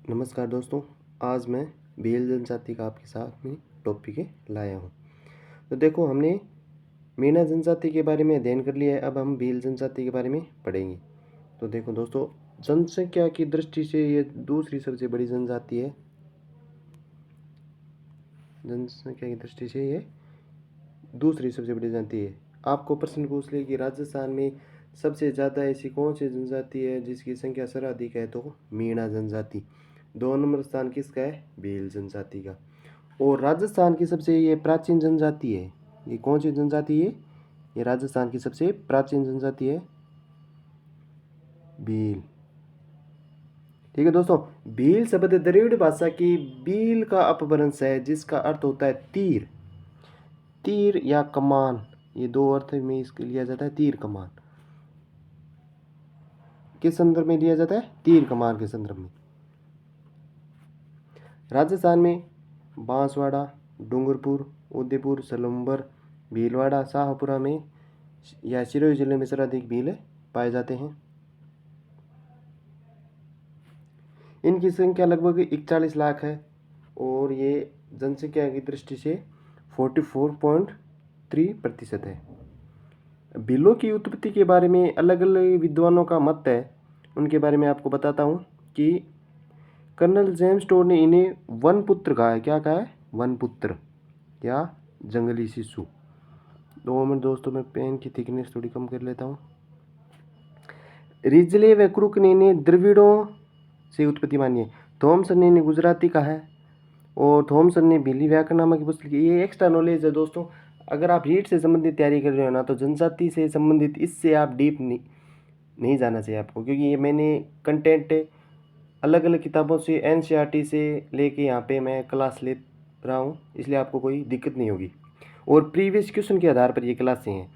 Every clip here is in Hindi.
नमस्कार दोस्तों, आज मैं भील जनजाति का आपके साथ में टॉपिक लाया हूँ। तो देखो, हमने मीणा जनजाति के बारे में अध्ययन कर लिया है। अब हम भील जनजाति के बारे में पढ़ेंगे। तो देखो दोस्तों, जनसंख्या की दृष्टि से ये दूसरी सबसे बड़ी जनजाति है। जनसंख्या की दृष्टि से ये दूसरी सबसे बड़ी जनजाति है। आपको प्रश्न पूछ ले कि राजस्थान में सबसे ज़्यादा ऐसी कौन सी जनजाति है जिसकी संख्या सर्वाधिक है, तो मीणा जनजाति। 2 नंबर स्थान किसका है? भील जनजाति का। और राजस्थान की सबसे ये प्राचीन जनजाति है। ये कौन सी जनजाति है? ये राजस्थान की सबसे प्राचीन जनजाति है भील। ठीक है दोस्तों, भील शब्द द्रविड़ भाषा की भील का अपभ्रंश है, जिसका अर्थ होता है तीर। तीर या कमान, ये दो अर्थ में इसके लिया जाता है। तीर कमान किस संदर्भ में लिया जाता है? तीर कमान के संदर्भ में। राजस्थान में बांसवाड़ा, डूंगरपुर, उदयपुर, सलूंबर, भीलवाड़ा, शाहपुरा में या सिरोही जिले में सर्वाधिक भील पाए जाते हैं। इनकी संख्या लगभग 41 लाख है और ये जनसंख्या की दृष्टि से 44.3% है। भीलों की उत्पत्ति के बारे में अलग अलग विद्वानों का मत है। उनके बारे में आपको बताता हूँ कि कर्नल जेम्स टोड ने इन्हें वनपुत्र कहा है। क्या कहा है? वनपुत्र या जंगली शिशु। 2 मिनट दोस्तों, मैं पेन की थिकनेस थोड़ी कम कर लेता हूँ। रिजले व क्रुक ने इन्हें द्रविड़ों से उत्पत्ति मानी है। थॉमसन ने इन्हें गुजराती कहा है और थॉमसन ने भीली व्याकरण नामक पुस्तक लिखी। ये एक्स्ट्रा नॉलेज है दोस्तों। अगर आप रीड से संबंधित तैयारी कर रहे हो ना, तो जनजाति से संबंधित इससे आप डीप नहीं जाना चाहिए आपको, क्योंकि ये मैंने कंटेंट अलग अलग किताबों से एनसीईआरटी से लेके यहाँ पे मैं क्लास ले रहा हूँ, इसलिए आपको कोई दिक्कत नहीं होगी। और प्रीवियस क्वेश्चन के आधार पर ये क्लासें हैं।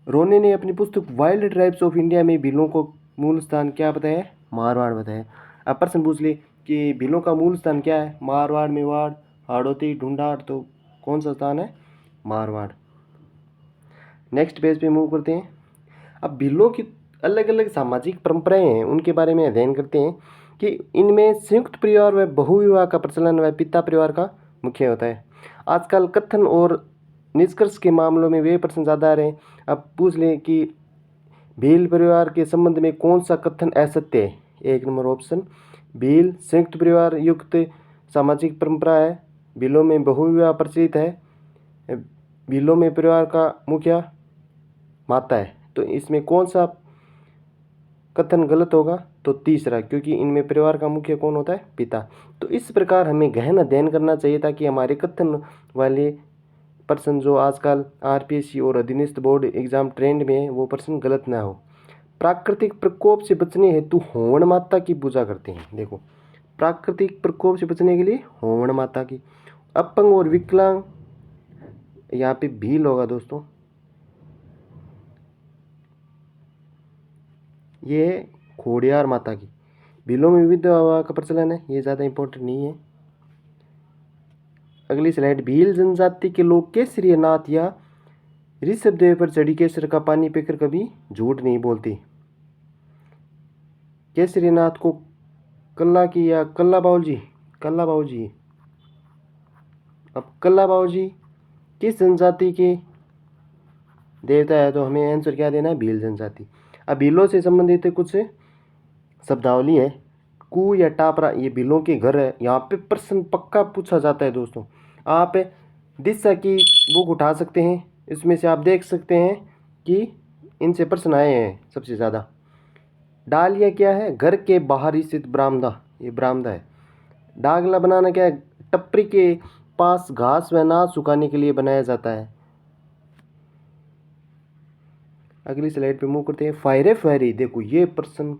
रोने ने अपनी पुस्तक वाइल्ड ट्राइब्स ऑफ इंडिया में भीलों को मूल स्थान क्या बताया? मारवाड़ बताया। अब प्रश्न पूछ ले कि भीलों का मूल स्थान क्या है? मारवाड़, मेवाड़, हाड़ौती, ढूंढाड़। तो कौन सा स्थान है? मारवाड़। नेक्स्ट पेज पे मूव करते हैं। अब भीलों की अलग अलग सामाजिक परंपराएं हैं, उनके बारे में अध्ययन करते हैं कि इनमें संयुक्त परिवार व बहुविवाह का प्रचलन व पिता परिवार का मुख्य होता है। आजकल कथन और निष्कर्ष के मामलों में वे प्रश्न ज़्यादा आ रहे हैं। अब पूछ लें कि भील परिवार के संबंध में कौन सा कथन असत्य है? 1 नंबर ऑप्शन, भील संयुक्त परिवार युक्त सामाजिक परंपरा है। भीलों में बहुविवाह प्रचलित है। भीलों में परिवार का मुखिया माता है। तो इसमें कौन सा कथन गलत होगा? तो तीसरा, क्योंकि इनमें परिवार का मुखिया कौन होता है? पिता। तो इस प्रकार हमें गहन अध्ययन करना चाहिए ताकि हमारे कथन वाले प्रश्न जो आजकल आरपीएससी और अधीनस्थ बोर्ड एग्जाम ट्रेंड में है, वो प्रश्न गलत ना हो। प्राकृतिक प्रकोप से बचने हेतु होमन माता की पूजा करते हैं। देखो, प्राकृतिक प्रकोप से बचने के लिए होमन माता की। अपंग और विकलांग, यहाँ पे भील होगा दोस्तों। ये खोडियार माता की। भीलों में विविध विवाह का प्रचलन है, ये ज़्यादा इंपॉर्टेंट नहीं है। अगली स्लाइड। भील जनजाति के लोग केसरिया नाथ या ऋषभ देव पर चढ़ी केसर का पानी पीकर कभी झूठ नहीं बोलते। केसरी नाथ को कल्ला की या कल्ला बाऊजी? कल्ला बाऊजी। अब कल्ला बाऊजी किस जनजाति के देवता है? तो हमें आंसर क्या देना है? भील जनजाति। अब भीलों से संबंधित कुछ शब्दावली है। कू या टापरा, ये भीलों के घर है। यहाँ पे प्रश्न पक्का पूछा जाता है दोस्तों। आप दिशा की बुक उठा सकते हैं, इसमें से आप देख सकते हैं कि इनसे प्रश्न आए हैं सबसे ज़्यादा। डालिया क्या है? घर के बाहर स्थित बरामदा, ये बरामदा है। डागला बनाना क्या है? टपरी के पास घास व अनाज सुखाने के लिए बनाया जाता है। अगली स्लाइड पे मूव करते हैं। फायरे फायरी, देखो ये प्रश्न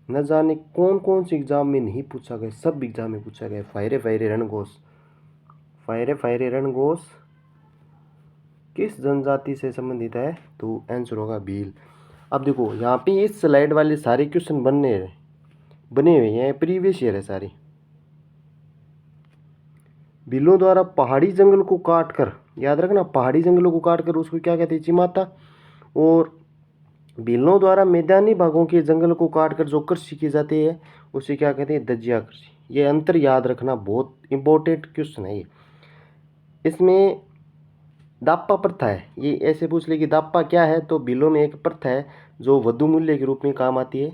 न जाने कौन कौन से एग्जाम में नहीं पूछा गया, सब एग्जाम में पूछा गया। फायरे फायरे रणघोष, फायरे फायरे रणघोष किस जनजाति से संबंधित है? तो आंसर होगा भील। अब देखो, यहाँ पे इस स्लाइड वाले सारे क्वेश्चन बने हुए हैं, प्रीवियस ईयर है सारे। भीलों द्वारा पहाड़ी जंगल को काटकर, याद रखना, पहाड़ी जंगलों को काटकर उसको क्या कहते हैं? चिमाता। और भीलों द्वारा मैदानी भागों के जंगल को काटकर जो कृषि की जाती है उसे क्या कहते हैं? दज्जिया कृषि। ये अंतर याद रखना, बहुत इंपॉर्टेंट क्वेश्चन है ये। इसमें दाप्पा प्रथा है, ये ऐसे पूछ ले कि दाप्पा क्या है, तो भीलों में एक प्रथा है जो वधु मूल्य के रूप में काम आती है,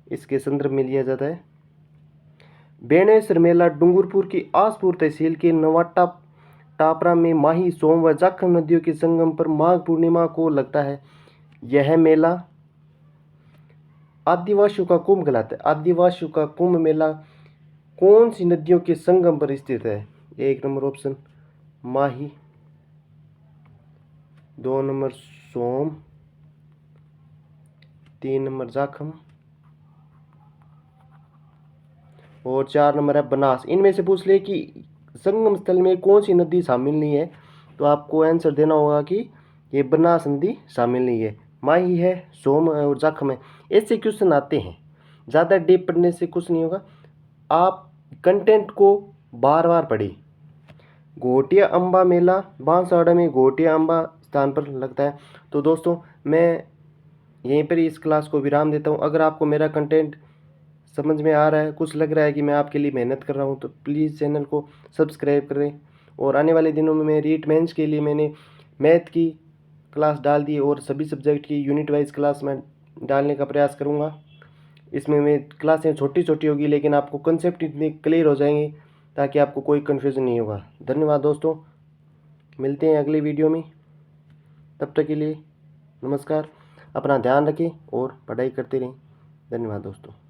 इसके संदर्भ में लिया जाता है। बेणेश्वर मेला डूंगरपुर की आसपुर तहसील के नवाटा टापरा में माही, सोम व जाखम नदियों के संगम पर माघ पूर्णिमा को लगता है। यह मेला आदिवासियों का कुंभ कहलाता है। आदिवासियों का कुंभ मेला कौन सी नदियों के संगम पर स्थित है? 1 नंबर ऑप्शन माही, 2 नंबर सोम, 3 नंबर जाखम और 4 नंबर है बनास। इनमें से पूछ ले कि संगम स्थल में कौन सी नदी शामिल नहीं है, तो आपको आंसर देना होगा कि ये बनास नदी शामिल नहीं है, माही है, सोम है और जाखम है। ऐसे क्वेश्चन आते हैं, ज़्यादा डीप पढ़ने से कुछ नहीं होगा, आप कंटेंट को बार बार पढ़िए। घोटिया अम्बा मेला बांसवाड़ा में घोटिया अम्बा स्थान पर लगता है। तो दोस्तों मैं यहीं पर इस क्लास को विराम देता हूँ। अगर आपको मेरा कंटेंट समझ में आ रहा है, कुछ लग रहा है कि मैं आपके लिए मेहनत कर रहा हूँ, तो प्लीज़ चैनल को सब्सक्राइब करें। और आने वाले दिनों में मैं रीट मेंस के लिए मैंने मैथ की क्लास डाल दी और सभी सब्जेक्ट की यूनिट वाइज क्लास मैं डालने का प्रयास करूँगा। इसमें मैं क्लासें छोटी छोटी होगी, लेकिन आपको कंसेप्ट इतने क्लियर हो जाएंगे ताकि आपको कोई कन्फ्यूज़न नहीं होगा। धन्यवाद दोस्तों, मिलते हैं अगली वीडियो में, तब तक के लिए नमस्कार। अपना ध्यान रखें और पढ़ाई करते रहें। धन्यवाद दोस्तों।